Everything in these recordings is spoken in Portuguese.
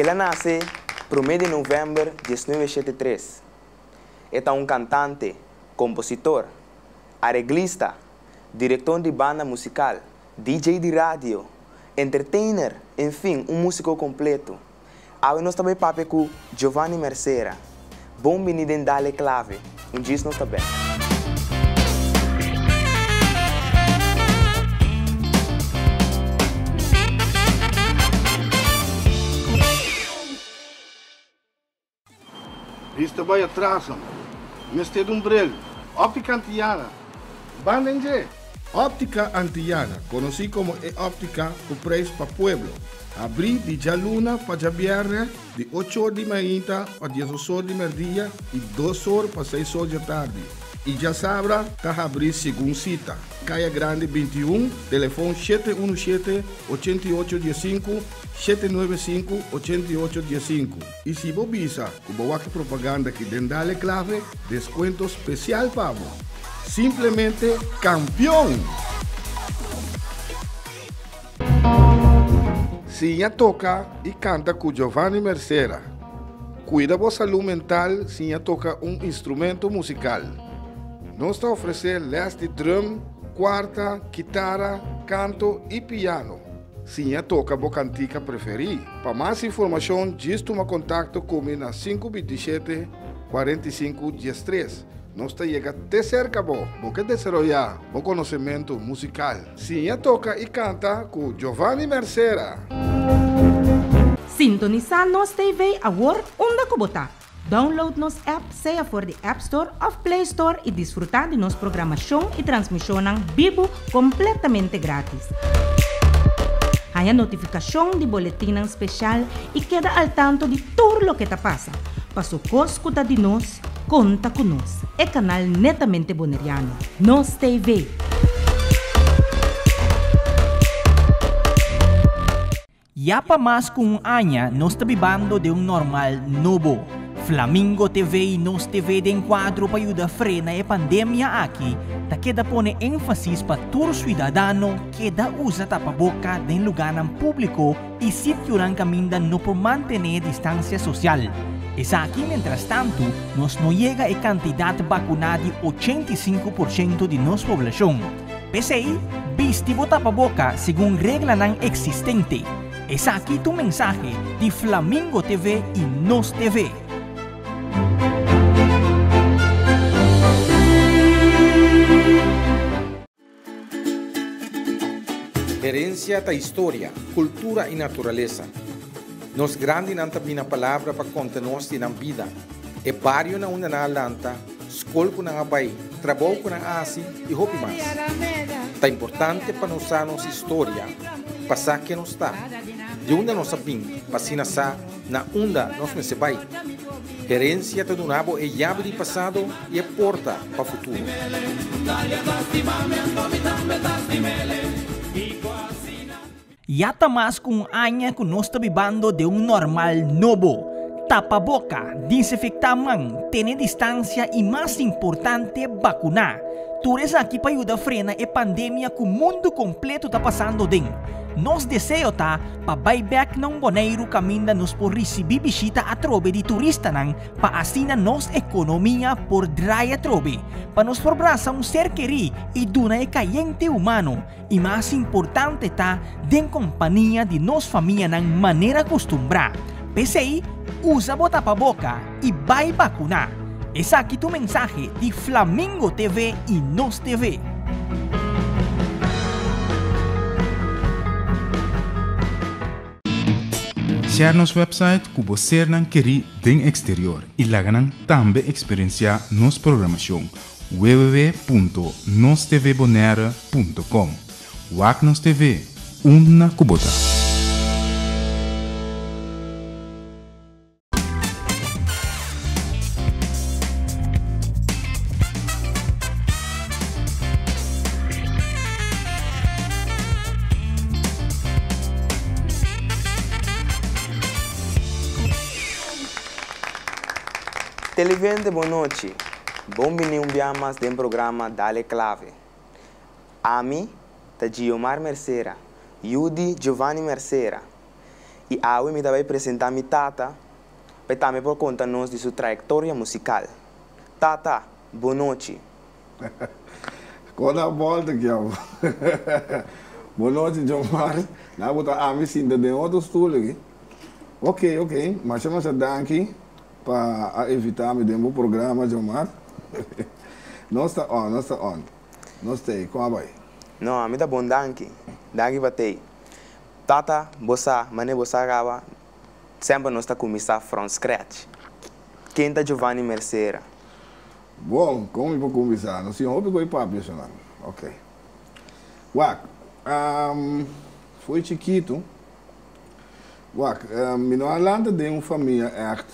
Ela nasce no mês de novembro de 1973. É um cantante, compositor, arreglista, diretor de banda musical, DJ de rádio, entertainer, enfim, músico completo. Agora nós também papo com Giovanni Mercera. Bom menino em Dale Clave. Dia nós também. Isto vai atrás, mestre de brilho. Óptica Antillana. Bandenje. Óptica Antillana, conhecido como óptica com preço para pueblo. Abri de Jaluna para viernes, de 8 horas de manhã para 10 horas de meio-dia e 2 horas para 6 horas da tarde. E já sabra, está abrir segundo cita. Caia Grande 21, telefone 717-8815, 795-8815. E se você visa, como a propaganda que Dale Clave, desconto especial para você. Simplesmente campeão! Sinha toca e canta com Giovanni Mercera. Cuida da saúde mental, Sinha toca instrumento musical. Nós está oferecendo les de drum, quarta, guitarra, canto e piano. Sinha toca a cantica preferida. Para mais informação, diz toma contato comigo na 527-45-13. Nós está chegando até cerca, porque desarrollar bom conhecimento musical. Sinha toca e canta com Giovanni Mercera. Sintonizar nos TV agora onde kubota. Download nos app, seja por the App Store ou Play Store e desfrutar de nossa programação e transmissão vivo completamente grátis. Há notificação de boletim especial e queda al tanto de tudo o que está passando. Passo escuta de nós, conta com nós. É canal netamente boneriano. Nos TV. Ya pa mas kung anya, nos tabibando de normal novo. Flamingo TV e Nos TV de enquadro para ayuda frena a pandemia aqui, ta queda pone énfasis para todo cidadano que da usa tapaboca de lugar ng público e sitio ng caminda no por mantener distancia social. Es aquí, mientras tanto, nos no llega a cantidad vacunada de 85% de nuestra población. Pese ahí, vistivo tapaboca según regla ng existente. Es aquí tu mensaje de Flamingo TV y Nos TV. Herencia da história, cultura e natureza. Nos grande nanta bina palavra para contar-nos de vida. E barrio na una na lanta, escola com na abai, trabalho com na asi e hopi mais. Tá importante para nos nossa história, passar que nos está. De onde nós sabemos, passina sa na onda nós me sebai. Herencia do nabo é chave de passado e é porta para o futuro. Yata mas kung anya kung nos tabibando de normal novo. Tapaboca, desinfectamang, tener distancia e mais importante, vacunar. Tures aqui para ayudar a frenar a pandemia que o mundo completo está passando den. Nos deseo ta pa buyback ng Bonaire caminda nos por receber bisita a trobe de turista nang pa asina nos ekonomiya por dry a trobe. Pa nos forbrasa ser queri e duna e kayente humano. E mais importante ta den companhia de nos família ng manera costumbra. PCI, usa botapaboca e vai vacunar. Es aquí tu mensaje de Flamingo TV y Nos TV. Share nos website kubo ser nan keri den exterior e laganan tambe experiencia nos programación www.nostvbonaire.com. Wak Nos TV, una kubota. Televidente, boa noite. Bom-vindo mais do programa Dale Clave. A mim, Giovanni Mercera, Yudi Giovanni Mercera. E hoje me vai apresentar minha tata, para também por contar-nos de sua trajetória musical. Tata, boa noite. Quando a volta aqui, ó. Boa noite, Jomar. Não vou estar a me sentir de outro stoel aqui. Ok. Mas chama se danke para evitar me dentro do programa, Jomar. Não está on. Não está aí, como vai? Não, me dá bom danke. Danke para ti. Tata, você, mané você acaba, sempre nós está começar from scratch. Quem está Giovanni Merceira? Bom, como eu vou começar? Não sei onde eu vou para ok. Foi chiquito. Minha Holanda tem uma família echt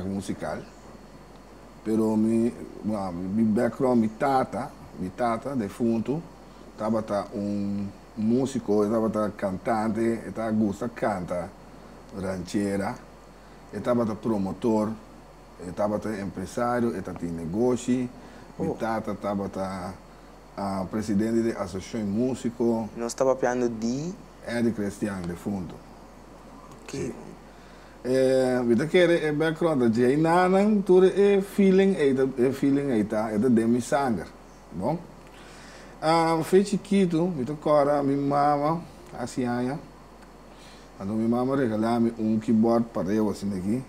musical. Pero meu background, minha tata, defunto, estava músico, estava cantante, estava gosta de cantar ranchera, estava promotor, estava empresário, estava em negócio, minha tata estava presidente da associação músico. Nós estava piano de... de Cristiano, defunto. Ok. Kita kere background dat jij nanan toen feeling é da demi sanger, bom? Foi chiquito, me cora minha mama assim aí, então minha mama regalou-me keyboard para eu assim aqui,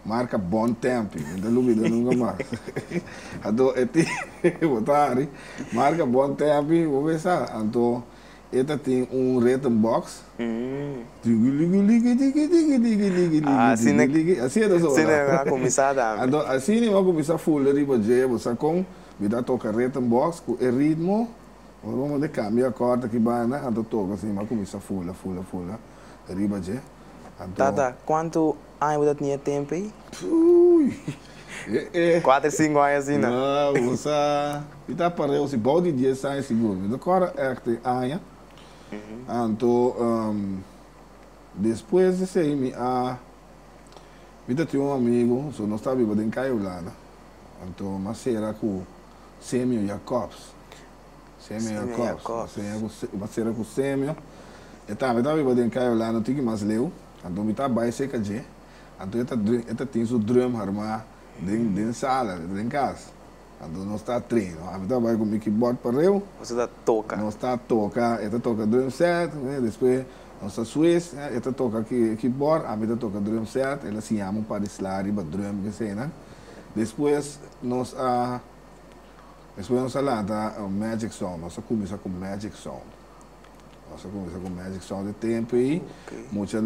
marca Bon Tempo, ainda não nunca mais. Então botari, marca Bon Tempo, vou ver só, então esta tem rhythm box. Assim é começada. Assim vai começar full riba de você com me dá toca rhythm box com o ritmo, vamos de cambiar a corda que vai na, então toca assim vai começar full riba de. Tata, quanto anos você tinha tempo aí? 4, 5 anos assim, não? Não, você está para eu se pode dizer sai seguro. Agora é que anos. Então, depois de sair, eu tinha amigo, nós estávamos em Caiolana. Então, mas era com Sêmio Jacobs. Mas era com Sêmio. Então, eu estava em Caiolana, eu tinha mais leu. Então, eu estava em CKG. Então, eu tinha o drum armado dentro da sala, dentro de casa. Então, nós estamos treinando. Eu estava com o keyboard para eu. Você está toca? Nós estamos toca drum set, depois nós estamos Swiss, eu toca keyboard, a gente toca drum set, eles se chamam para slari, para drum, que sei, né? Depois nós lançamos Magic Sound, nós começamos com Magic Sound. Nós começamos com Magic Sound de tempo aí, muitos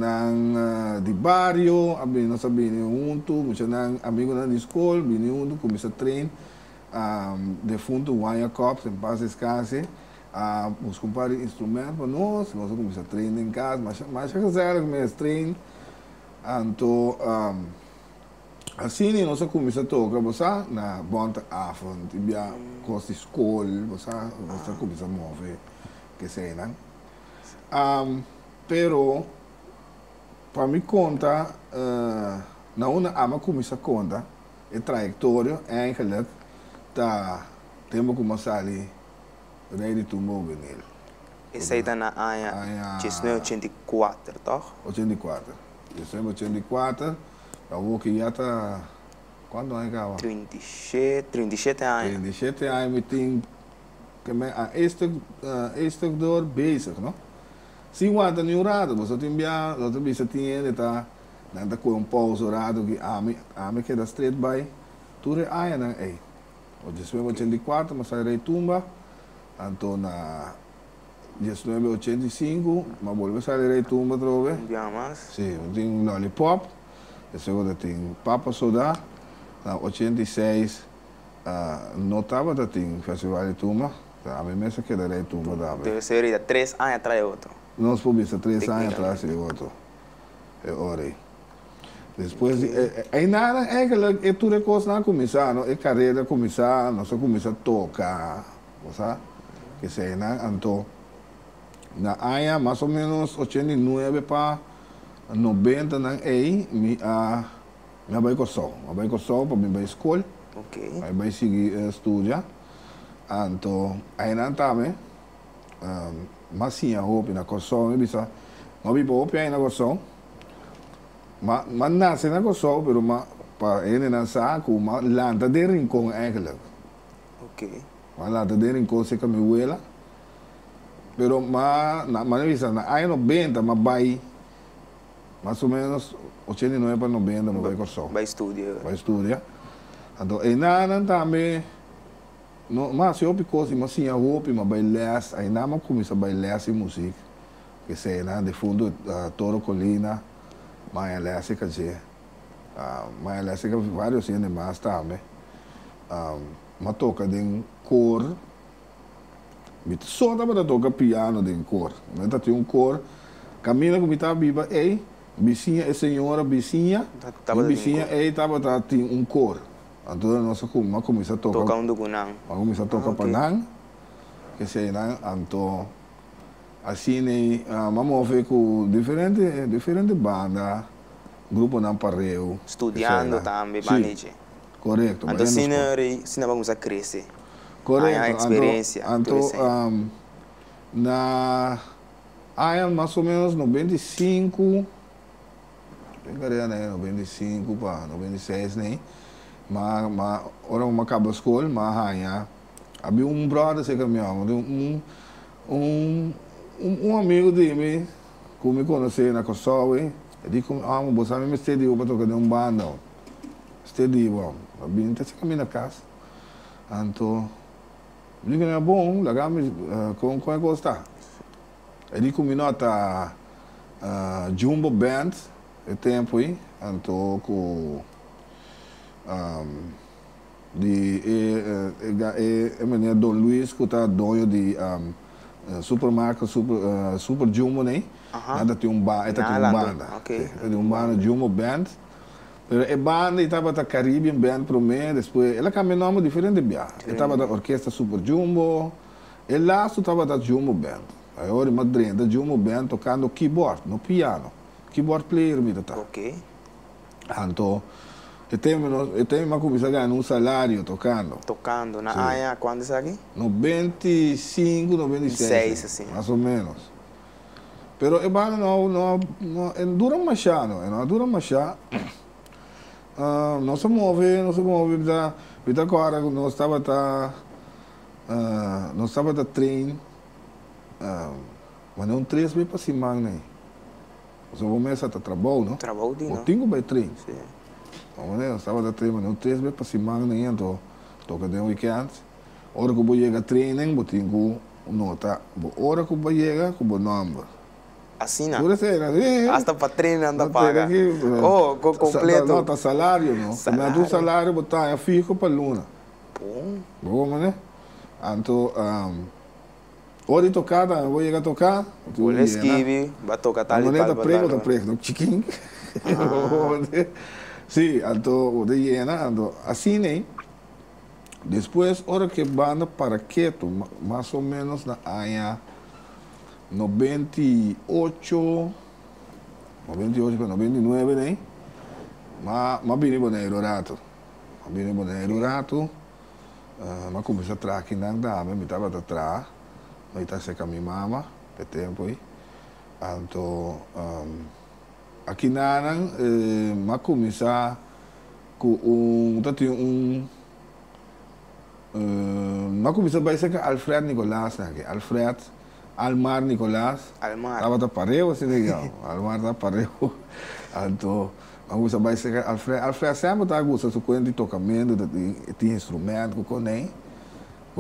de barrio, nós sabemos junto, muitos amigos de escola, junto, começamos a treinar. Defunto Wanya Cops, em paz descanse, os compadres instrumentos para nós começamos a treinar em casa, mas já que começamos a treinar, então, assim nós começamos a tocar, você, na bonta avond, tibia, costa escola, você começa a mover, que sei, né? Pero, para me conta, na uma ama começa a conta, a trajetória, eigenlijk, temos começado ali, ready to move nele. Esse aí está na ANHA 1984, toch? 84. Dezembro 84, eu vou que já está... Quando é que estava? 37 anos. 37 anos, eu tenho este dor bezig, não? Sim, wat een rado, mas eu tinha, dat bisa tinha, tá, nada com pausa rado que a me que da street by, tudo aí na ei. O 1984, mas saí tumba, então na 1985, mas volve a sair tumba trove. Bem mais. Sim, tem Lollipop, depois tem Papa Soda, na 86, não estava da tem festival de tumba, a mim mesmo que da tumba da. Deve ser 3 anos atrás outro. Nós publicamos 3 anos atrás e outro. É hora. Depois, aí nada, é tudo coisa não começar, não é carreira começar, nós começar a tocar, sabe? Que sei, né? Então, na área mais ou menos 89 para 90, né? Aí, me vai com sol para me vai escola, aí vai seguir estudar, então, aí não também, mas sim a roupa na coção, me bisa Mas eu vou pegar na Gossão. Mas nasce na Gossão, mas para ele nascer com uma lanta de rincão eigenlijk. Ok. Uma lanta de rincão se que me huela. Pero mas visa na aí 90, mas vai mais ou menos 89 para 90, mas vai Gossão. Vai estúdio. Vai estudar. Então, e nada também. Mas eu picosi, mas sim a roupa, mas vai ler, aí nada começa a bailar e música. Que sei, né, de fundo Toro Colina, mas ler se quer dizer, mas ler se quer vários anos mais também. Mas toca de cor, só dá para tocar piano de cor, mas tá tem cor, caminha como está viva, vizinha é senhora vizinha, vizinha tava tem cor. Então nós começamos a tocar. Tocar dugunang. Começamos a tocar panang, que sei lá, então assim né, vamos ver com diferente bandas, grupo não pareu. Estudando também, manage. Correto. Então se não vamos a crescer. Correto. A experiência. Então aí mais ou menos 95, pegaria né, 95 para 96 né. Mas ora uma acaba a escola, mas havia brother que me ama, amigo dele que me conheceu na Kosovo, ele disse você me estediu para tocar de banda, estediu, havia até se caminha na casa, então ele disse bom, lagamos com qual gosta, ele combinou a Jumbo Band, o tempo aí, então com meneer Don Luis, que está dono de supermarkt Super Jumbo, né? Dat is banda. Okay. É banda Jumbo Band. A banda estava da Caribbean Band primeiro, depois ela cambiou nome diferente de estava da orquestra Super Jumbo, e lá estava da Jumbo Band. Agora Madrid da Jumbo Band tocando keyboard, no piano, keyboard player me tá. Ok. Então eu tenho começar a ganhar salário tocando. Tocando na área, quando é aqui? 95, 96, assim. mais ou menos. Pero a banda não dura machado, dura machado. Não se move, vida agora nós estava treino, mas não 3 vezes para cima, né? Nós começa a trabalhar, não? Trabalho, não? Tenho bem treino. Sim. Eu estava da treino, não 3 vezes para cima, né? Então, toca de weekend. Hora que eu vou chegar a treino, eu tenho nota. Hora que eu vou chegar, eu vou número. Assim, não? Pura ser, hasta para treino anda paga. Oh, completo. Nota salário, não? Salário. Mas do salário, botar fico para luna. Bom, né? Então, hora de tocar, eu vou chegar a tocar. Vou esquive, vai tocar tal e tal. A moneda tá prego, chiquinho. Sim, então, o de llena, assim, né? Depois, hora que banda para quieto, mais ou menos na área 98 para 99, né? Mas vim boneiro rato. Mas comecei a trazer aqui na dama, me estava atrás, mas estava seca a minha mama, de tempo aí. Então, aqui na mas comecei com mas comecei a ser Alfred Nicolás, Alfred Almar Nicolás. Estava da pareu, assim legal. Almar da pareu. Então, mas vai ser Alfred sempre está gostando de tocamento, de instrumento, com nem,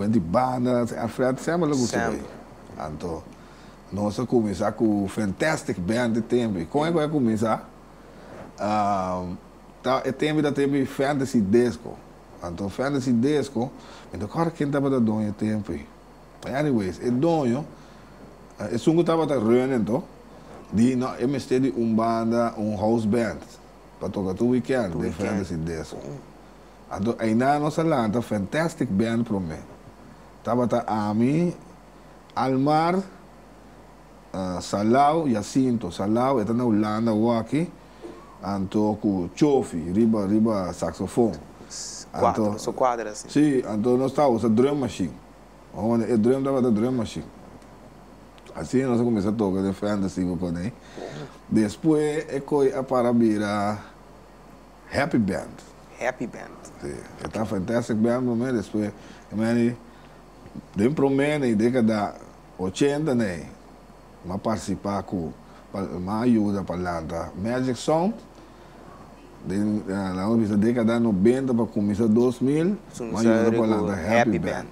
de banda. Alfred sempre gosta. Então, nós começamos com Fantastic Band de tempo. Como é que vai começar? Teve Fantasy Disco. Então, Fantasy Disco, então, cara, quem estava da dono tempo aí? Anyways, o dono, o som estava da reunião, então, eu me esteve banda, house band, para tocar o weekend, de Fantasy Disco. Então, aí na nossa lanta, Fantastic Band para mim. Estava da Ami, Almar, Salau, Jacinto. Salau, está na Holanda, aqui, então, com Chofi, riba saxofone. São quadras, assim. Sim, então nós estávamos a drum machine. A drum estava da drum machine. Assim nós começamos a tocar de fantasy com ele. Depois eu para a Happy Band. Happy Band. Sim, está fantástico band para mim. Depois, dentro de mim, na década 80, né, eu participar com, uma ajuda para lançar Magic Sound. Na década 90 para começar 2000, uma ajuda para lançar Happy Band.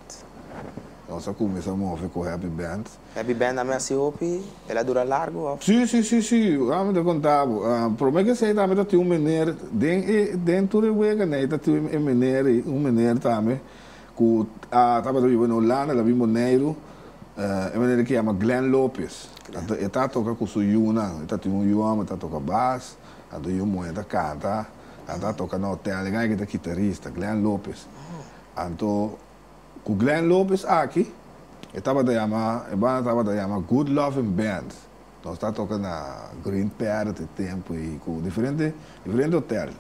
Nós começamos a com Happy Band. Happy Band a minha COP, ela dura largo? Sim. Vamos te contar. Por mim que sei também tem maneira dentro do wega, né? Tem maneira também que estava vivendo na Holanda, ela viveu maneiro, maneira que chama Glenn Lopez. Ele está tocando com sua Yuna, ele está tocando Yuma, está tocando bass, ele está moeda canta, ele está tocando no hotel, ele é guitarrista, Glenn Lopez. Então com Glenn Lopez aqui, estava a chamar Good Loving Band. Nós estamos tocando na Green Parrot de tempo e com diferente hotel.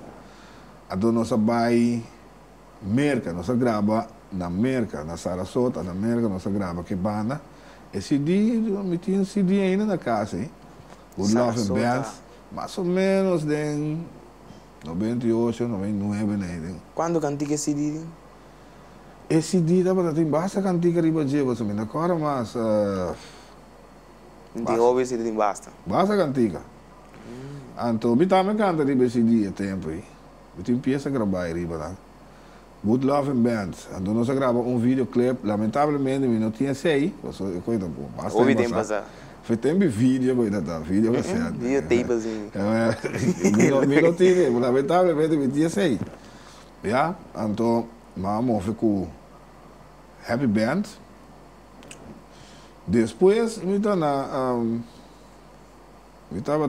Então nós vai Merca, nós grava na Merca, na Sarasota, na Merca nós grava que banda. Esse dia, eu tinha um CD ainda na casa, hein? Good Loving Band, mais ou menos em 98, 99, né? Quando cantiga esse CD? Esse dia estava tem basta cantiga riba de você me agora mas não tem ouvido se tem basta. Basta cantiga. Então me também canta riba esse dia tempo aí. Eu tenho peça gravar riba lá. Good Loving Band. Então nós grava videoclip, lamentavelmente não tinha sei, eu coisa bom. Basta. Ouvi tempo passar. Foi tempo vídeo coisa tá, vídeo que certo. Videotape assim. Não tinha, lamentavelmente não tinha sei. Já? Então vamos com Happy Band. Depois, eu estava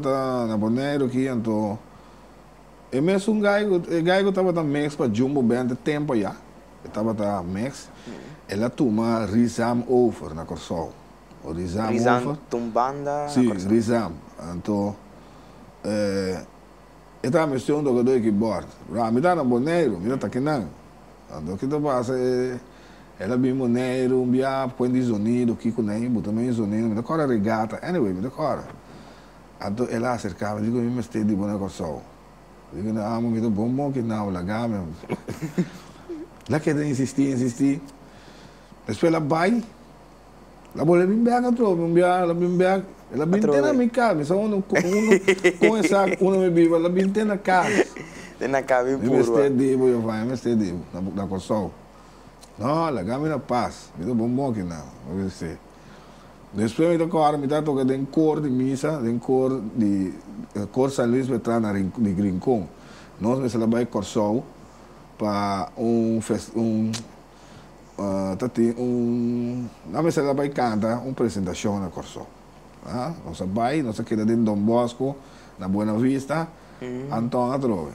na Bonaire aqui, então eu mesmo gaigo estava na mix para Jumbo Band de tempo já. Eu estava na mix. Ela toma Rizam Over na Corsol. O Rizam Over. Tumbanda. Sim, Rizam. Então, eu estava mexendo com o keyboard. Me dá na Bonaire, me dá aqui não. Então, o que passa é ela bem maneiro, um dia põe de sonido, que com nem, também sonido, me decora regata, anyway, me decora. Então, ela acercava, digo, eu me estou de boneco com sol. Digo, não, me dá bom que não, lá gama. Lá que ela insistir. Depois ela vai, ela bolha bem bem a tropa, ela bem tem na minha casa, só com essa, me viva, ela bem tem na casa. Tem na casa bem puro. Eu me estou de na console. Não, ela gama na paz, me dá bom que não, não sei. Depois me dá tocando em cor de missa, em cor de cor São Luís Vetrana de Grincon. Nós me celebramos Corsol para não me celebramos canta uma apresentação na Corsol. Nós vai, nós queda dentro de Dom Bosco, na Buena Vista. Então a trove.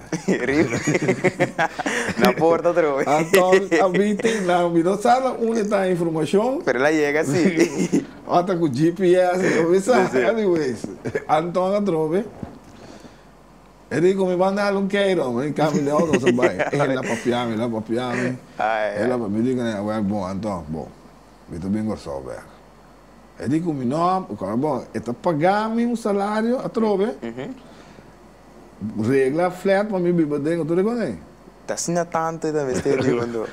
Na porta trove. Então a gente não sabe onde está a informação. Pero ela chega assim. Até com o GPS, anyways. Então a trove. Eu digo, me manda um queiro, me caminhão, não se vai. Ela papiame. Ela me diga, né, bom, então, bom. Eu também gosto de ver. Eu digo, me não, bom, eu pagar-me um salário a trove. Regla flat para mim viver dentro do negócio. Tá assim tanto e também está vivendo.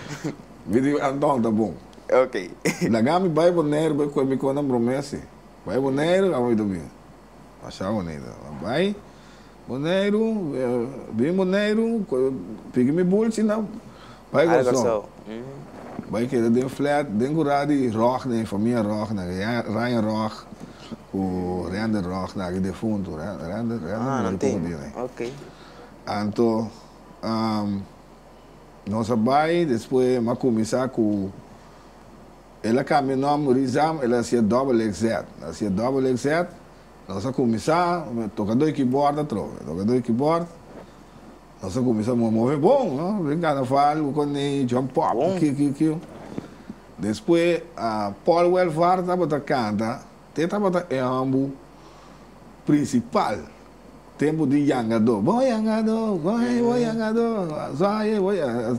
Me digo, então tá bom. Ok. Na gama vai boneiro, vai com a minha promessa. Vai boneiro, a muito bem. Achar bonito. Vai boneiro, bem boneiro, pegue me bolsa não. Vai gostar. Vai que dentro flat, dentro de rock, né, família rock, né, Ryan Rock. O Render Rock na defunto, Render não tem. Ok. Então, nós vai depois mas começar com ela caminhou Rizam, ela se double exit, nós começar tocador keyboard nós começamos a mover bom, não? Brincando falo com John Pop, que. Depois Paul Welfare estava canta. Estava é o principal tempo de Yangador. Vou Yangador.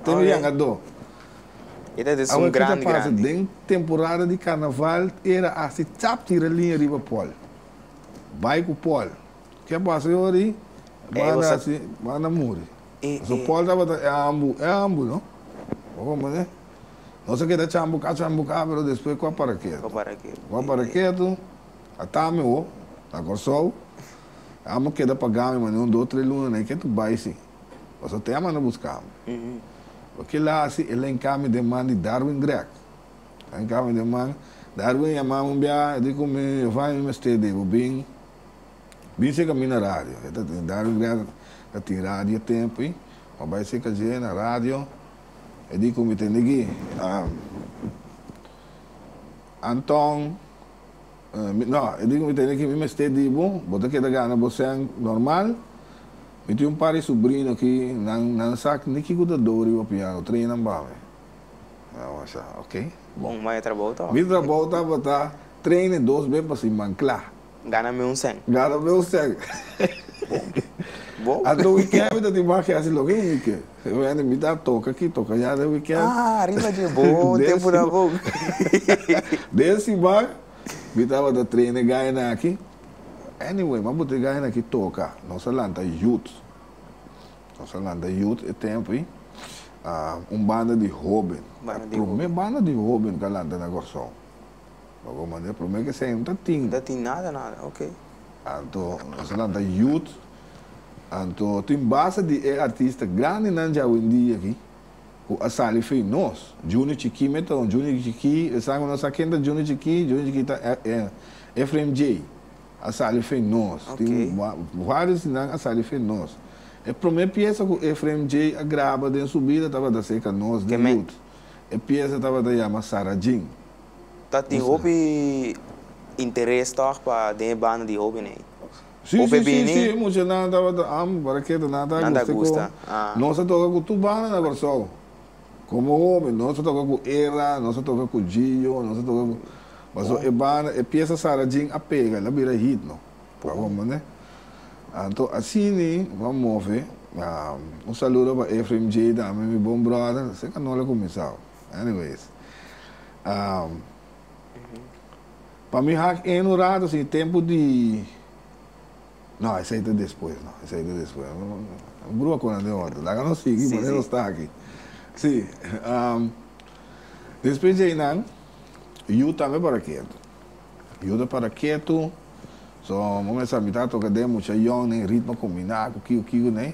Tempo Yangador. Ito é grande. Dentro temporada de carnaval, era assim, tap tira linha riba pol. Vai com pol. Que passa ali? Bana assim, bana muri. So pol tava é ambu, não? Como né? Nós aqui da chambu cá, mas depois com a paraquedo. Com a paraquedo, a tame o, a corsol. Amo que dá para ganhar, mas não 2, 3 lunas, né? Que tu vai sim. Você tem a mano buscar. Porque lá, assim, ele encame de man de Darwin Greg. Encame de man, Darwin é man, eu digo, eu vou me estender, eu bem chega a mim na rádio. Darwin Greg, eu tenho rádio tempo, hein? Mas vai ser que eu na rádio, eu digo, eu tenho aqui, Anton, não, eu digo, eu tenho aqui, eu me estender, bom, botar que da gana, você é normal. Eu tenho par de sobrinho aqui, não sabe nem que cuida do piano, treina em Bame. Ok? Bom, mas trabalho. Meu trabalho tá treina 2 vezes para se mancar. Gana-me um 100. Gana-me um 100. Bom. Até o weekend eu tenho que fazer logo em weekend. Eu ainda me dá toca aqui, toca já no weekend. Arriba de bom, tempo na boca. Desse bar, me dava da treina ganha aqui. Anyway, mas botar ganha aqui toca. Nossa lanta youth. Nossa lanta youth é tempo, hein? Banda de Robin. Primeira banda de Robin que lanta na Gorsol. Vamos dizer, primeiro que você não tem. Não tem nada, ok. Então, nossa lanta youth. Então, tem base de artista grande na dia aqui. O Sali fez nós. Junior Chiqui, então, Junior Chiqui, nossa quinta Junior Chiqui tá Efrem J. A Sali fez nós. Tem vários sinais a Sali fez nós. A primeira peça que o Efrem J grava de subida estava da seca nós de luto. A peça estava da chama Sarah Jean. Tá tem hobby interesse para de banda de hobby né? Sim, muito nada para que nada gosta. Nós toca com tubana na Gorsol. Como homem, nós toca com Era, nós toca com Gio, nós toca com mas a peça Sarah Jean a pega, ela vira hit, não? Vamos, né? Então, assim, vamos ver. Saludo para Efrem J, meu bom brother. Sei que não é começou. Anyways. Para mim, é no rato, assim, tempo de... Não, esse aí é depois, não. Esse aí é depois. Brua quando de outra. Lá não sigo, mas não está aqui. Sim. Depois de aí, não. Eu também para quieto. Eu para quieto. Vamos a mitad toca de mucha né? Ritmo combinado, o né?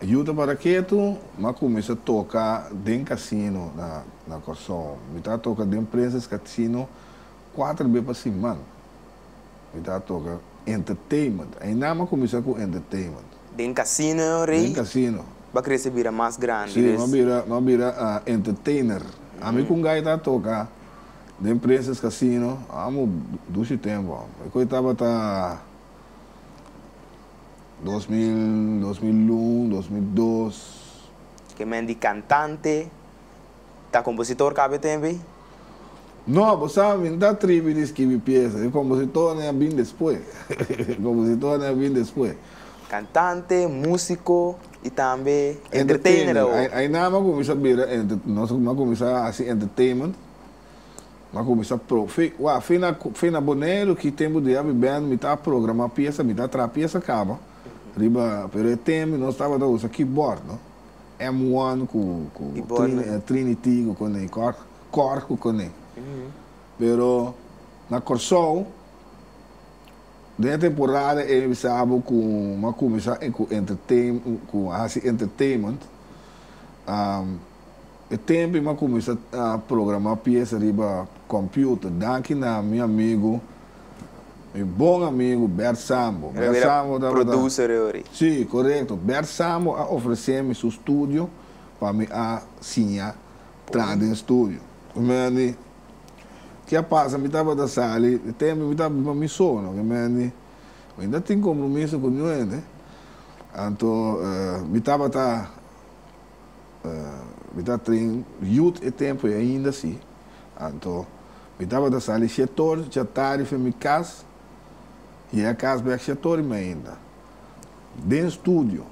Eu para quieto, mas começa a tocar dentro casino na Corsol. Mitad toca dentro empresas casino 4 vezes por semana. Mitad toca entertainment. Aí nada mais começa com entertainment. Dentro casino, rei? Dentro casino. Vai crescer vira mais grande. Sim, mas vira entertainer. A mim com gaita toca de empresas casino, amo duas tempo. Eu coitava tá 2000, 2001, 2002. Que men de cantante, tá compositor cabe também? Não, você sabe, não dá tribo de escrever peças. O compositor não é bem depois. O compositor não é bem depois. Cantante, músico e também entertainer. Aí nada mais começa a virar, nós vamos começar assim, entertainment. Mas começa a pro. Fui na Bonero, que tempo de bebendo, me tá programar a peça, me tá a peça acaba. Riba, pero é tempo, nós estava usando keyboard, não? M1 com Trinity, com Corco, com ele. Pero na Corsol, dentro da temporada, ele sabe com uma começar com entertainment. O tempo eu comecei a programar peça riba computer, daqui na meu amigo, meu bom amigo Bert Sambo. Bert Sambo producer hoje. Sim, correto. Bert Sambo ofereceu-me seu estúdio para me assinar entrar no estúdio. Mas que passa, me estava da sala, o tempo me estava me sono, que ainda tenho compromisso com ele, né? Então, me estava trein youth e tempo ainda assim. Então, me dava da sala setor, já tarde foi minha casa, e a casa vai setor ainda. Dentro do estúdio,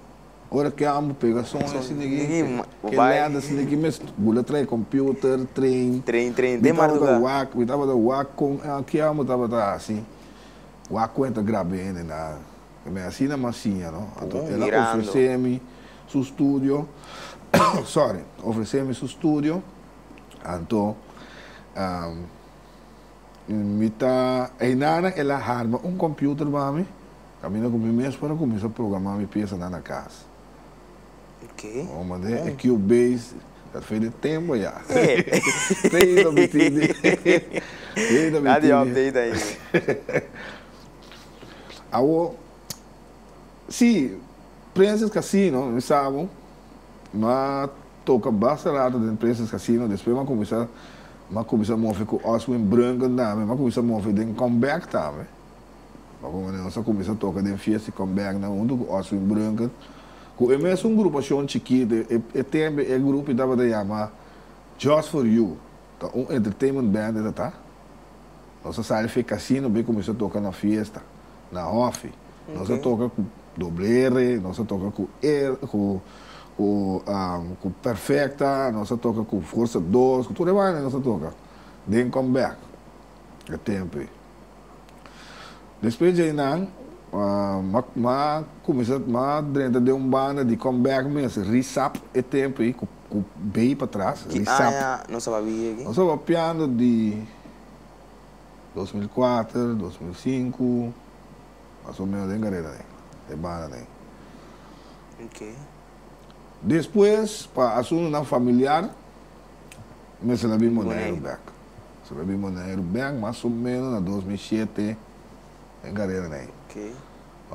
Ora que amo pegação assim ninguém. Que vai. lenda assim ninguém mas bula trai computer, trem. Trem, De de madrugada. me tava da wak com que amo tava assim. Wak conta grave na. Me assim na massinha, não? Então ela ofereceu-me seu estúdio. Sorry, ofereceu-me seu estúdio. Então me tá ainda ela arma computer para mim. Caminho com mesmo para começar a programar minha peça na casa. Ok. Oh, mas é Cubase, já fez de tempo já. Nada de update aí. Sim, Princess Casino, não sabem, mas toca bastante de Princess Casino, depois mas começar a mover com Oswin Branco, mas começar a mover de comeback também. Nós começamos a tocar em festa e comeback na onda com Oswin Branco. É mesmo grupo chiquito, é grupo que dava de chamar Just For You, entertainment band, tá? Nós saímos de casino, bem começou a tocar na festa, na off. Nós toca com Doble R, nós toca com com Perfecta, nós toca com Força 2, com tudo mais, nós toca. Then comeback, é tempo. Depois de aí, começou a de banda de comeback mesmo, Risap, é tempo aí, com bem para trás, Risap. Não sabia aqui? Nós estávamos piano de 2004, 2005, mais ou menos, de banda, né? Ok. Depois, para assunto não familiar, mas se vimos na Aeroback. Se vimos na Aeroback, mais ou menos, em 2007, em Garela, né? Ok.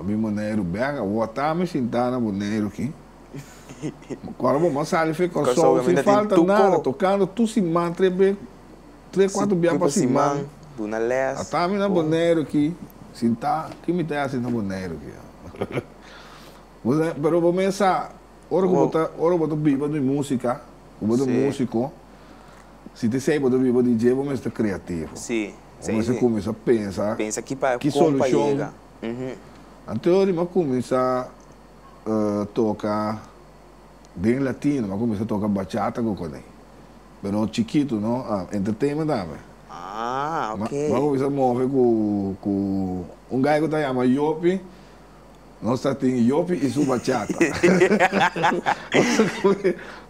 Vimos na Aeroback, eu estava me sentando no Neiro aqui. Agora vamos sair, fica com som, sem falta nada, tocando, tu se mantra, 3-4 dias para se mantra. Buna les. Estava na Boneiro aqui, sentar, que me tem assim na Boneiro aqui. Mas vamos começar. Ora que botar viva de música, botar músico, se te sei botar viva de DJ, vamos estar criativo. Sim. Você começa a pensar. Pensa que solução. Então, eu começo a tocar bem latino, mas começo a tocar bachata com ele. Mas chiquito, não? Entertainment também. Ah, ok. Mas começo a mover com gajo que se chama Yopi. Nós temos Yopi e sua bachata.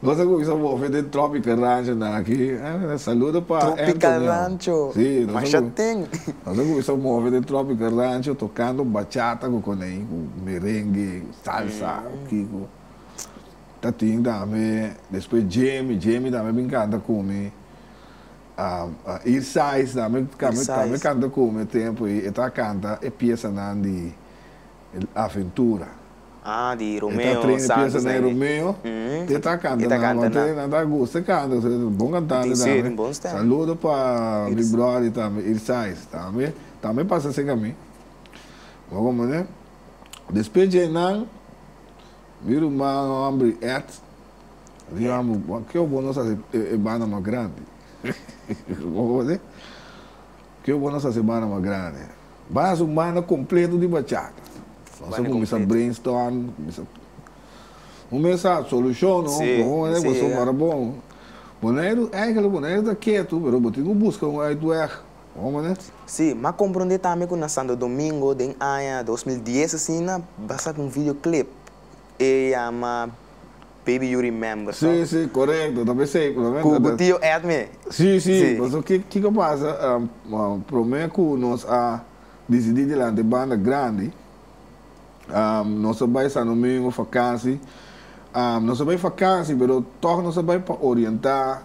Nós começamos a mover de Tropical Rancho aqui. Saludo para Tropical Rancho. Sim, mas já tem. Nós começamos a mover de Tropical Rancho, tocando bachata com merengue, salsa, Kiko. Tatinho também. Depois Jamie também me encanta comer. Irsais também canta comer tempo. E ela canta e peça de Aventura. Ah, di Romeo Santos. Esta Romeo. Esta canta, não gosta, canta. Bom cantante também. Saludo para meu brother também, Irsais também. Também passa assim a mim. Vamos, né? Depois de não, viro uma homem digamos, que eu vou fazer banda mais grande. Vamos ver? Que eu vou fazer banda mais grande. Base humana completo de bachata. Nós começamos a brainstorm, começamos a solução, não? Vamos bom. Boneiro, aquele boneiro está quieto, mas eu tenho que buscar um aí do erro. Vamos, né? Sim, mas compreender também que na Santo Domingo, em ano 2010, assim, basta com um videoclip. E chama Baby You Remember. Sim, correto, também sei. Com o tio Edme. Sim. Mas o que passa? Prometo que nós decidimos de lá de banda grande. Nós vamos estar no meio de vacância. Nós vamos vacância, mas todos nós vamos orientar.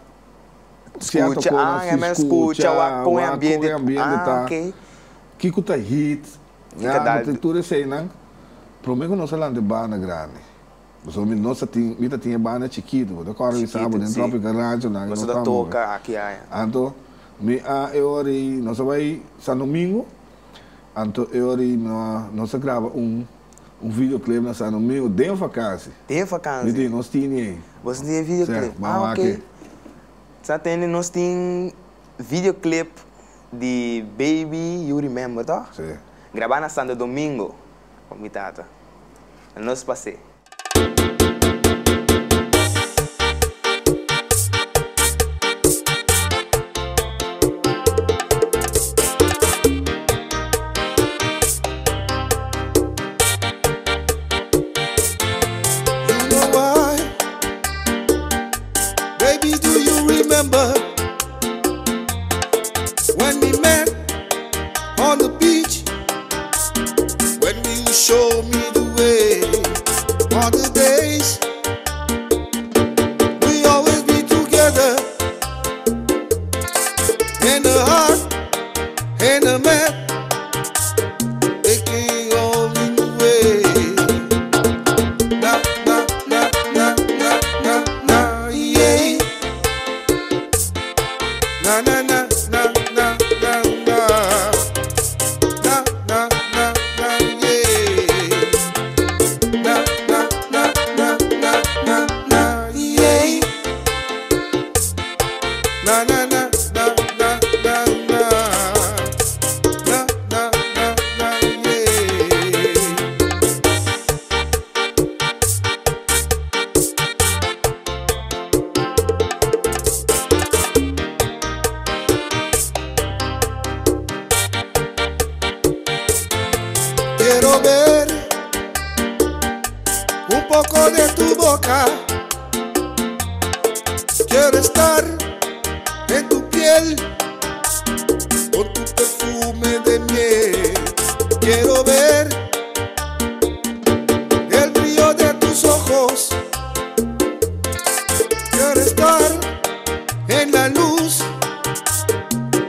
Escucha, com o ambiente. Ok. Que está hit. Tudo isso aí, não? Prometo que nós vamos de banda grande. Nós tínhamos banda chiquita, agora nós estamos dentro do Tropical Rancho. Nós toca aqui. Então, nós vamos estar no domingo. Então, nós gravamos um videoclipe na São Domingo de vacância. De vacância? Nós tínhamos. Você tinha videoclipe? Ok. Nós tínhamos videoclipe de Baby You Remember, tá? Sim. Gravar na Santo Domingo, com minha tata. Nós passei. show me the way. On the days we always be together, in the heart, in the mat, taking all in the way. Na na na na na na na, yeah. Na na na na na na na. Na na na na, yeah. Na na na na na na na, yeah. Na na na na na na na. Na na na na, yeah. Quiero ver un poco de tu boca. Quiero estar en tu piel con tu perfume de miel. Quiero ver el brillo de tus ojos. Quiero estar en la luz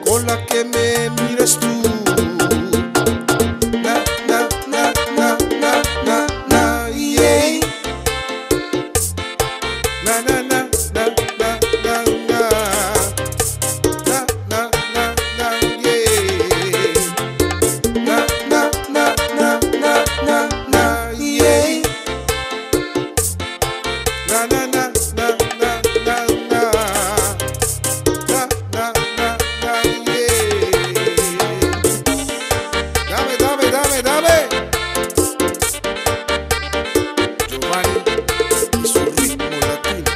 con la que me miras tú. Na na na na na na na, yeah. Na na na na na na na. Na na na na, yeah. Na na na na na na na, yeah. Na na na na na na na. Na na na na, yeah. Dame, dame, dame, dame. Giovanni y su ritmo latino.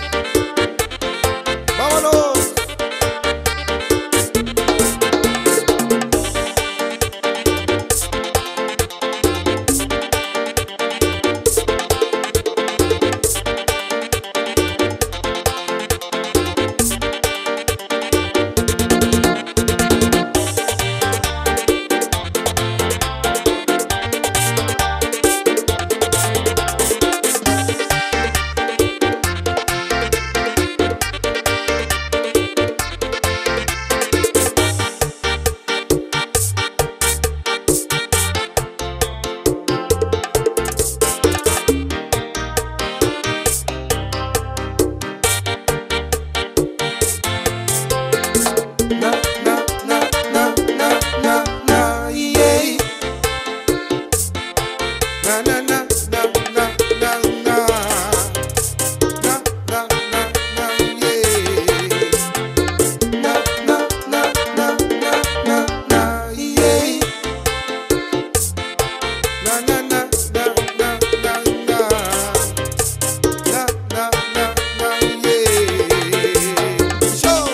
¡Vámonos! Na na na na na na na, yeah. Na na na na na na na. Na na na na, yeah. Na na na na na na na, yeah. Na na na na na na na. Na na na na, yeah. Show.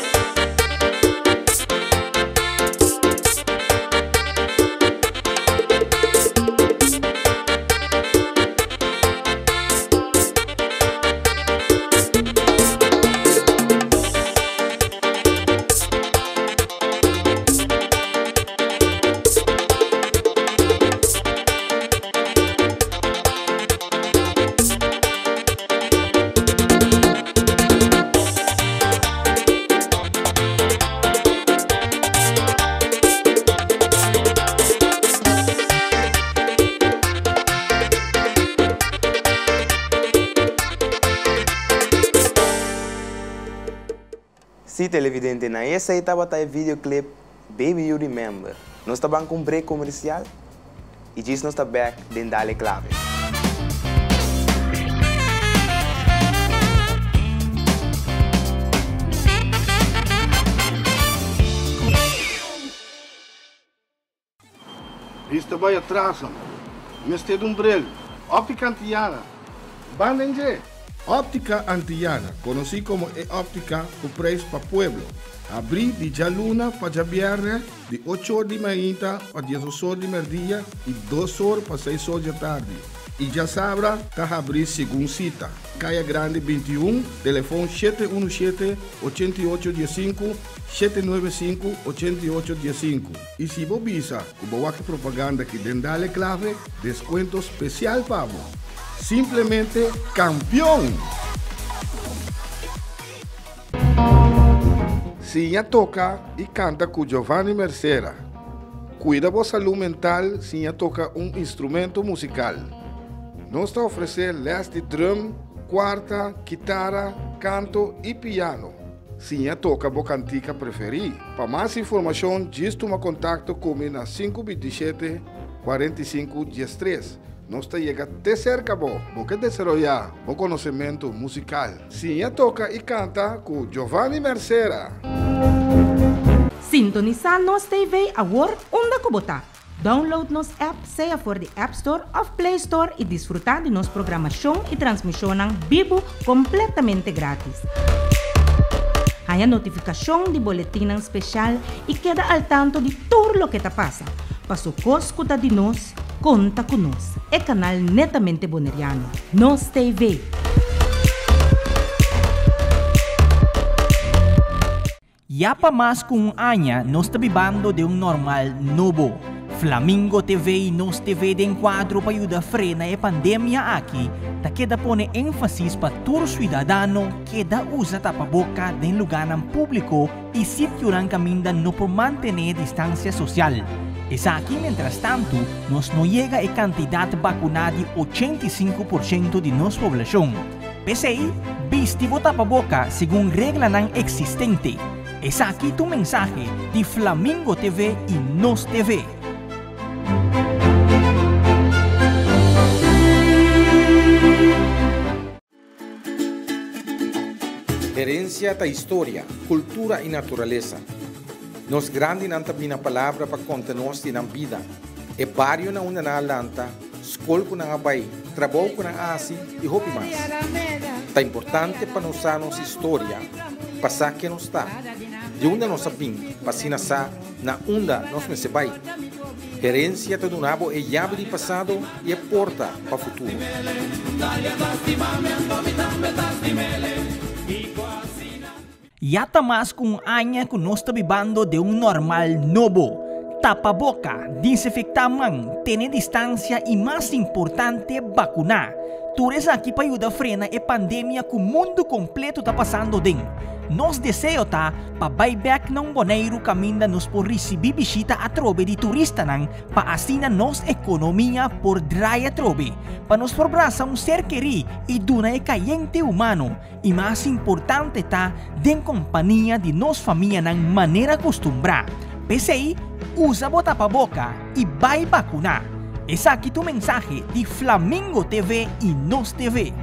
Si televidente, na essa aí estava o videoclip Baby You Remember. Nós estamos com um break comercial e diz nós estamos back dentro da clave. Isto vai atrás, este de um brelho. Op Cantiana. Bandenge. Óptica Antillana, conocido como E-Óptica, con preço para pueblo. Abrir de ya luna para viernes, de 8 horas de manhã a 10 horas de meio-dia e 2 horas para 6 horas da tarde. E já sabra, está abrir segunda cita. Caia Grande 21, telefone 717-8815, 795-8815. E se você visa, o boa propaganda que den dale clave, desconto especial para você. Simplesmente campeão! Sinha toca e canta com Giovanni Mercera. Cuida da saúde mental, Sinha toca instrumento musical. Nós está oferecendo les de drum, quarta, guitarra, canto e piano. Sinha toca a cantica preferida. Para mais informação, diz toma contato comigo na 527 45 13. Nós está chegando até cerca, porque desarrollar o conhecimento musical. Sinha toca e canta com Giovanni Mercera. Sintonizar nos TV agora onde kubota. Download nos app, seja for de App Store of Play Store e desfrutar de nossa programação e transmissão vivo completamente grátis. Há notificação de boletim especial e queda al tanto de tudo o que está passa. Passo escuta de nós, conta conosco. É canal netamente boneriano. Nos TV. Ya pa mais com anya, nós está vivendo de normal novo. Flamingo TV e Nos TV de enquadro para ajudar a frenar a pandemia aqui, ta queda pone ênfasis para todo cidadano que da usa tapaboca em lugar público e sítio que caminha no por manter distância social. Es aqui, mientras tanto, nós não chega a quantidade vacunada de 85% de nossa população. PCI, viste o tapaboca segundo regra não existente. Es aqui tu mensagem de Flamingo TV e Nos TV. Herencia da história, cultura e natureza. Nos grande nanta bina palavra para contar-nos na vida. É barrio na una na lanta, escola na abai, trabalho na asi e hopi mais. Tá importante para nós nossa história, passar que nos está. De onde nós sabemos, passina sa na onda nós me se vai. Herência do nabo é chave de passado e é porta para o futuro. Yata mais com anya que nós está vivendo de normal novo. Tapa boca, desinfectar mão, ter distância e mais importante, vacunar. Tudo isso aqui para ajudar a frenar a pandemia que o mundo completo está passando dentro. Nós desejo para buyback ng boneiro caminda nos por receber visita a trobe de turista para assim nossa economia por dry a trobe, para nos forbraça ser querido e duna e caliente humano e mais importante tá den companhia de nos família ng maneira acostumbrada. PCI, usa bota pa boca e vai vacunar. Essa aqui tu mensagem de Flamingo TV e Nos TV.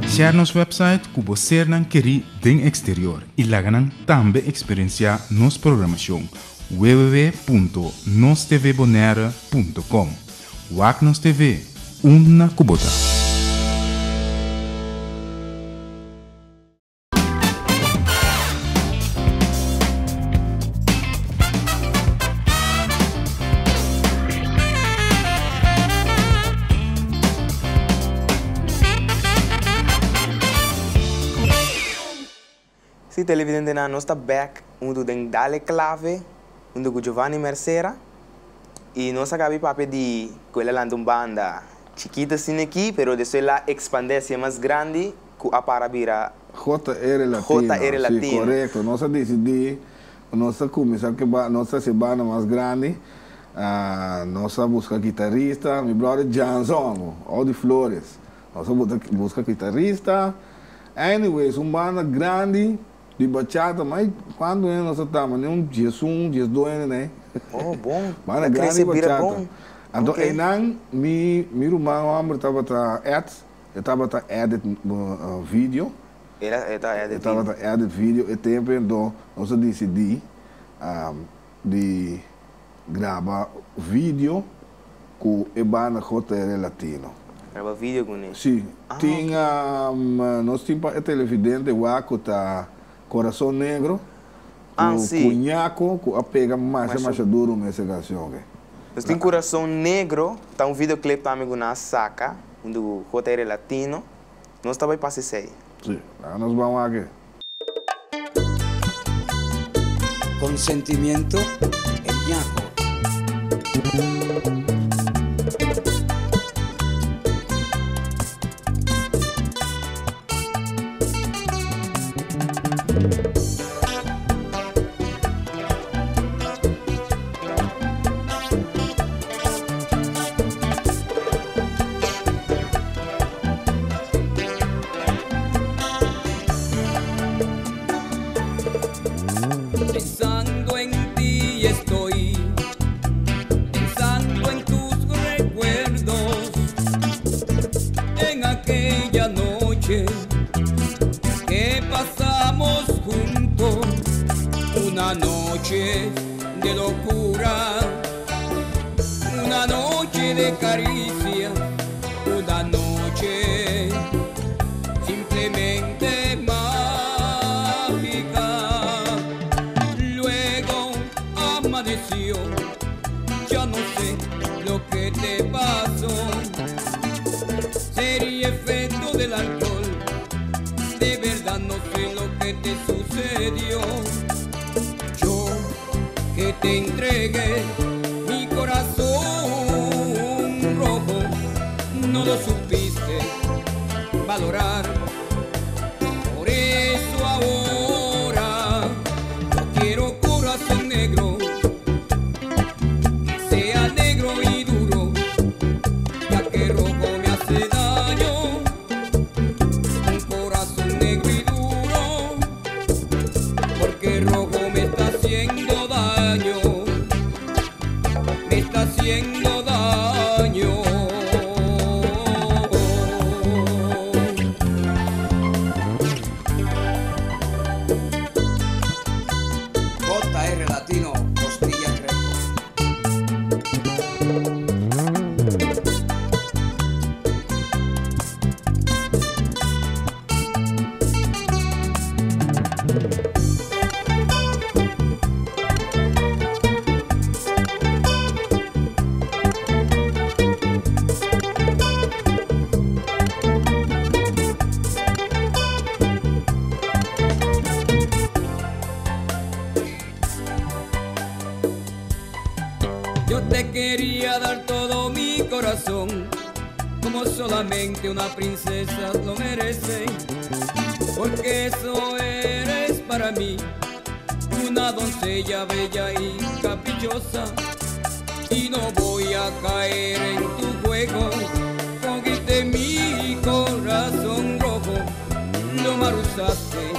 Share nos website que você não quer den exterior e lá também experienciar nos programação www.nostvbonaire.com. Wak Nos TV, una kubota. Si televidente na nós está back, tem dale clave, com Giovanni Mercera, e nós acabamos papel de coela lá banda chiquita assim aqui, pero depois lá expandir-se mais grande, com a parabira JR Latino. Sí, correcto. Nós decidimos, nós começamos que nossa semana mais grande, nós busca guitarrista, meu brother Johnson, all de Flores. Nós busca guitarrista. Anyways, banda grande de bachata, mas quando nós estamos, dia 1, dia 2, né? Oh, bom. Banda grande de bachata. Então, meu irmão estava edit vídeo. Estava edit vídeo e tempo, então, nós decidimos de gravar vídeo com a banda JR Latino. Grava vídeo com ele? Sim. Tinha, nós tínhamos a televidente Waco, tá Coração Negro, com Cunhaco, com a pega mais duro nessa canção. Nós temos Coração Negro, tá videoclipe também na Saca, do JR Latino. Nós também passamos aí. Sim, nós vamos aqui. Con sentimiento, el ñaco. Pensando en ti estoy, pensando en tus recuerdos, en aquella noche que pasamos juntos, una noche de locura, una noche de caricia, una noche simplemente mágica. Amaneció, ya no sé lo que te pasó, sería efecto del alcohol, de verdad no sé lo que te sucedió. Yo que te entregué mi corazón rojo, no lo supiste valorar, por eso ahora yo quiero corazón negro, que sea negro y duro, ya que rojo me hace daño. Un corazón negro y duro, porque rojo me está haciendo daño, me está haciendo daño. JR Latino, Costilla Records. Yo te quería dar todo mi corazón, como solamente una princesa lo merece, porque eso eres para mí, una doncella bella y caprichosa, y no voy a caer en tu juego. Cogiste mi corazón rojo, lo marusaste,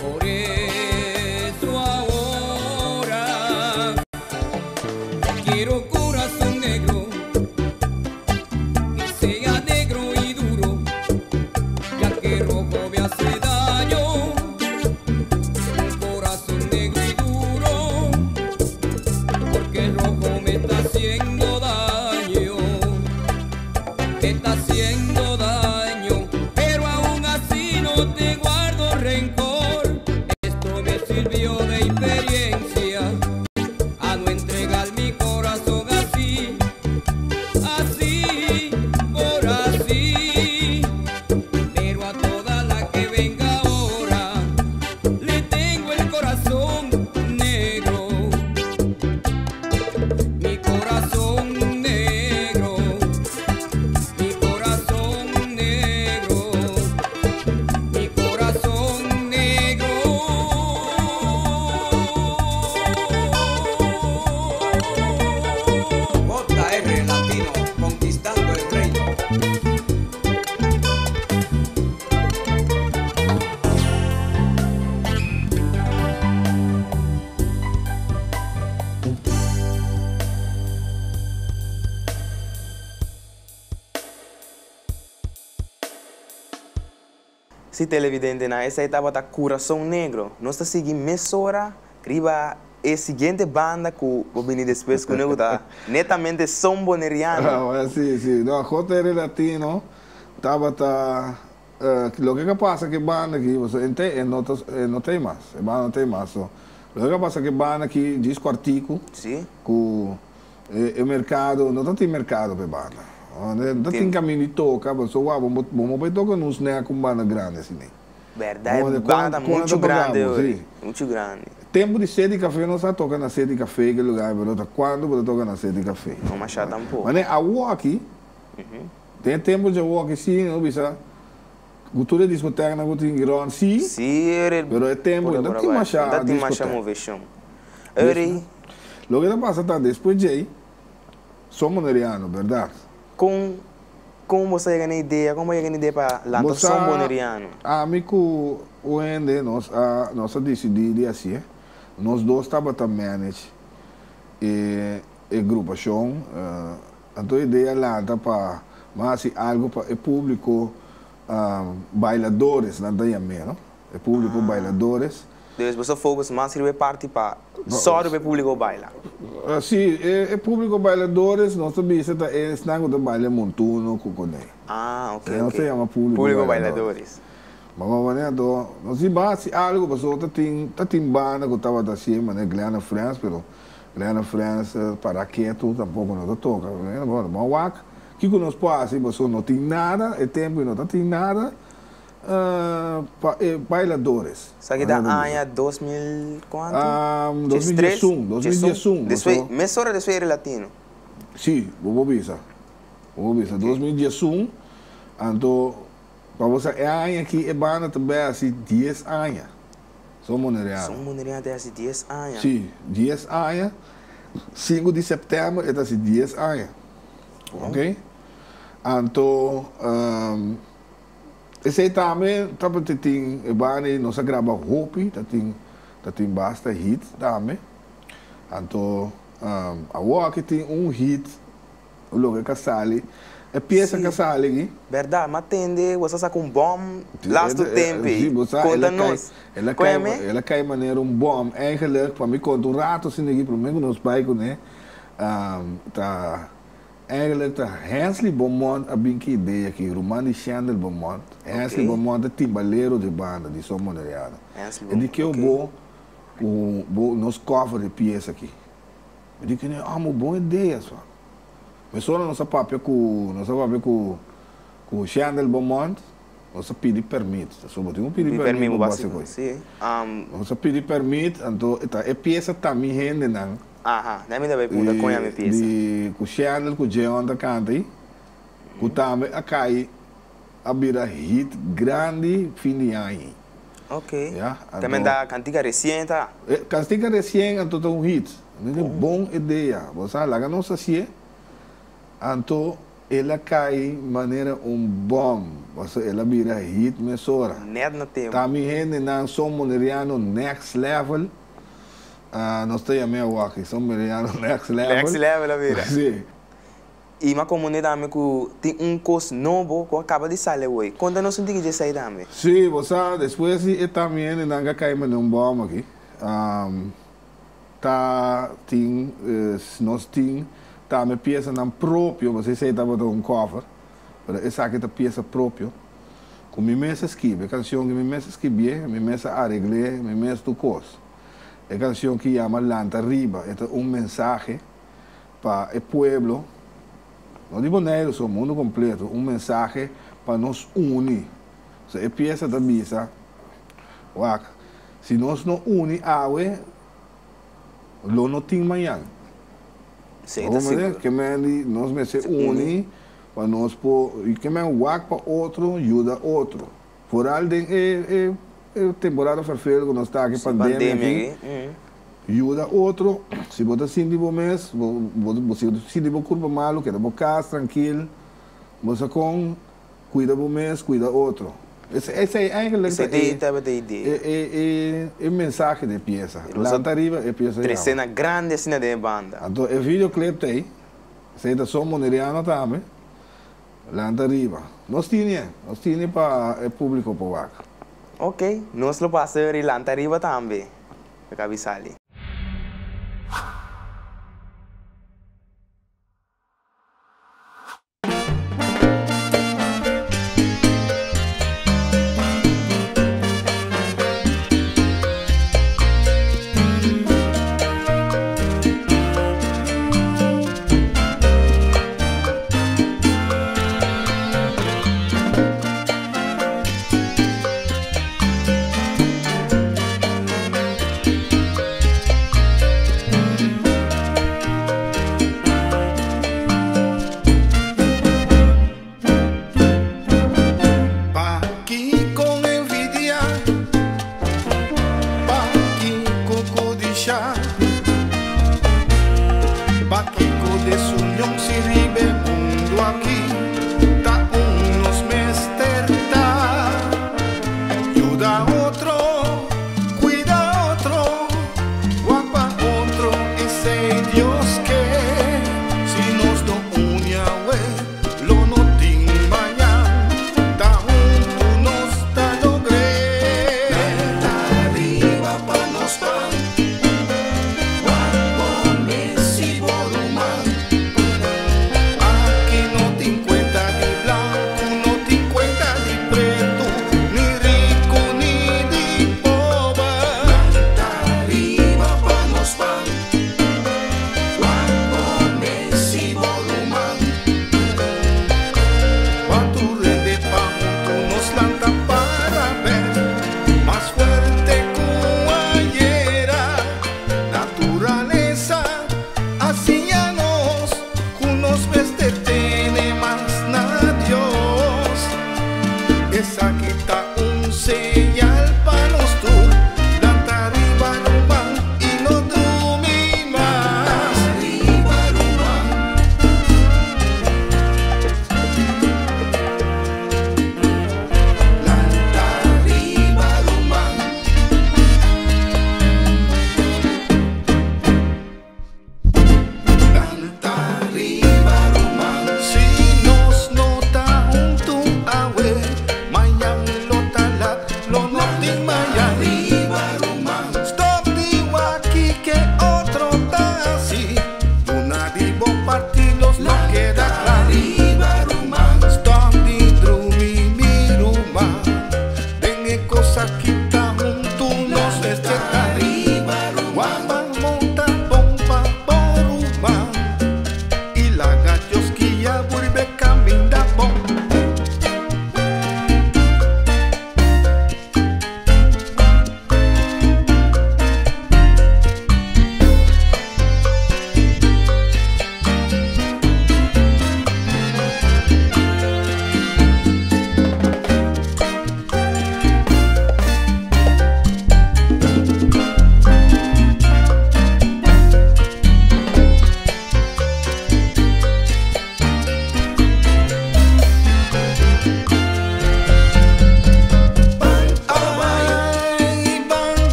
por eso ahora quiero corazón negro, que sea negro y duro, ya que rojo me hace daño. Un corazón negro y duro, porque rojo me está haciendo daño, me está haciendo daño, pero aún así no te guardo rencor. Esto me sirvió de experiencia a no entregar mi corazón así, así, por así. Pero a toda la que venga ahora le tengo el corazón negro, mi corazón negro, mi corazón negro, mi corazón negro. JR Latino, conquistando el reino. Si televidente na essa etapa tá Coração Negro, nós está seguindo mesora, riba a seguinte banda que vou venir depois com eu tá netamente som boneriano. Sim. No, J.R. Latino estava lo que pasa que banda aqui, você não tem mais, a banda não tem mais. So. Lo que pasa que banda aqui disco artigo, Sim. Que o mercado não tem mercado para banda. Não tem caminho de tocar, mas vamos tocar nos né com banda grande assim. Verdade, banda muito grande hoje, muito grande. Tempo de sede de café não está tocando na sede de café, que lugar, mas quando você toca na sede de café. Não machar tampouco. Mas a walk, tem tempo de walk sim, não bisa. Cultura discoteca na cultura grande sim. Sim, mas é tempo, não tem machar moveção. Lo que passa tá depois de aí, somos neriano, verdade? Como você chega na ideia? Como chega na ideia para lançar som boneriano? Amigo, o ende nós decidimos assim, nós dois estávamos a manage e grupação, então a ideia lança para mas algo para o público bailadores lá daí não? O público bailadores. Então você foca mais em participar, só o público baila. Sim, o público bailadores, nós também eles não gostam de bailar montuno com ok. Não se chama público bailadores. Mas nós temos algo, mas tem banda que estava assim, mas Glenna France, pero Glenna France para quieto tampouco não toca, né? Mas o que nós fazemos, mas não tem nada, é tempo e não tem nada. Bailadores. Isso aqui da ano 2000 quanto? 2011. Mas hora de ser latino? Sim, vou ver. 2011, então, para você, é ano aqui, é banda também assim 10 anos. Somos monerianos. Somos monerianos desde 10 anos? Sim, 10 anos. 5 de setembro, é assim 10 anos. Ok? Então, esse aí também, tem banda, nós gravamos Hopi, tem bastante hit também. Então, a Walk tem hit, o logo Casale, é peça Casale aqui. Verdade, mas atende, você está com bom, last tempo, conta-nos. Ela cai maneira bom, eigenlijk, para mim, conta rato assim aqui, para mim, nos bairros, né? Eigenlijk de Hensley Beaumont a que ideia aqui, Romani Chandel Beaumont. Hensley Beaumont é timbaleiro de banda, de som moneriano. E de que eu vou nos cofres de peça aqui. Eu digo que é uma boa ideia só. Mas só nossa papel com o Chandel Beaumont, nós pedimos permito. Só temos pedir permito básico. Nós pedimos permito, então a peça também rende não. Nem me deve perguntar com a minha peça. Com o Chandel, com o Jeon da canta aí, com também a cai a vira hit grande fim de ano. Ok. Também da cantiga recente. Cantiga recente, então tem hit. Boa ideia. Você lá não se então ela cai maneira bom. Ela vira hit mesora. Net na tempo. Também rende na som moneriano next level. Nós temos a walk, somos next level. Next level, vira. Sim. E uma comunidade que tem curso novo que acaba de sair hoje. Conta-nos um pouquinho de sair também. Sim, você depois também não cai mais bom aqui. Nós temos também peça própria, você sei que um cover, mas essa aqui é peça própria. Com minha mesa escreve, a canção que minha mesa escreve, minha mesa arregle, minha mesa do curso. A canção que chama Lanta Arriba, é mensagem para o pueblo, não digo negro, só o mundo completo, mensagem para nos unir. A peça da missa, se nós não unimos, não tem amanhã. Que nós se unimos para nós e que para outro ajuda outro. Por além é temporada perfeita que nós está aqui pandemia aqui. Ajuda outro. Se você sente bom mês, você sente bom corpo malo, quer bom casa tranquilo, você cuida bom mês, cuida outro. Esse é a mensagem da peça. Lanta Arriba é peça. Três cenas grandes cena de banda. Então, o videoclipe aí, se é som moneriano também, Lanta Arriba. Nós tínhamos para o público para o Ok, nós lo passamos em Lanta Arriba também. Para Cabisali.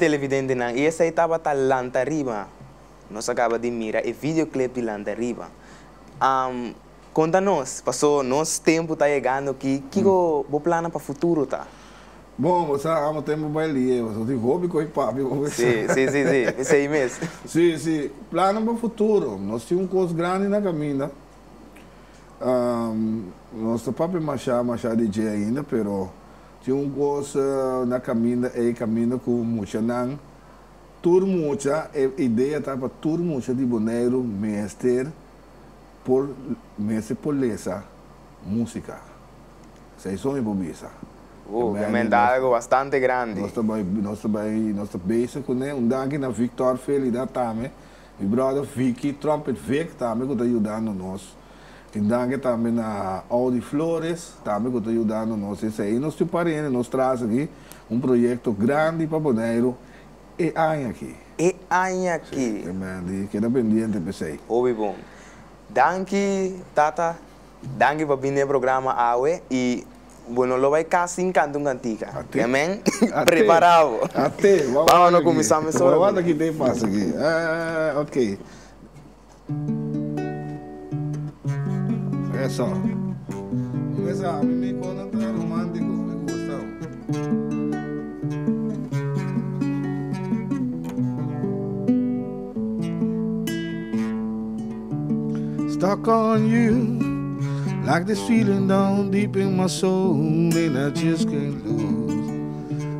televidente, não. E essa aí estava tá lanta arriba. Nós acaba de mirar o videoclip de lanta arriba. Conta-nos, passou nosso tempo tá chegando aqui. Que o plano para o futuro tá? Bom, você ama tempo baile, você tem hobby com o papi. Sim, esse aí mesmo. Sim, plano para o futuro. Nós temos coisas grandes na caminha. Nosso papi machá DJ ainda, pero temos coisas na caminha e caminho com muita não. Tur mucha, a ideia tá para tur mucha de boneiro, mestre por essa música. Sei só me bobisa. Realmente algo bastante grande. Nós estamos bezig com ele. Dank na Victor Felida também. Meu brother Vicky, Trumpet Vic também que está ajudando nós. E dank também na Audi Flores, também que está ajudando nós. Isso aí nós separamos, nós trazemos aqui projeto grande para Bonaire. E aí aqui. Sim, queda pendiente para você. Ouvi bom. Danke, Tata. Danke por vir no programa AUE e bueno, lo vai casi em canto cantica. Amém? Preparado. Até. Vamos começar a mensagem. Vamos aqui, tem passo aqui. Ok. É só. Começa a me contar romântico, me gusta. Stuck on you, like this feeling down deep in my soul, and I just can't lose.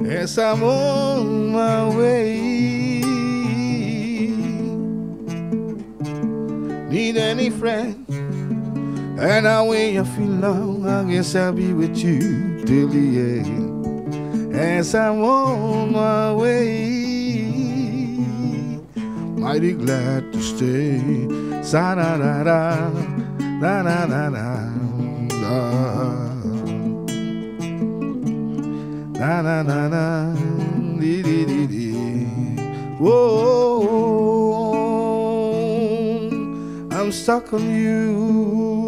Yes, I'm on my way. Need any friend, and I way I feel now, I guess I'll be with you till the end. Yes, I'm on my way. Mighty glad to stay. Sa da da da da da da da da da da dee dee dee dee. Whoa, I'm stuck on you.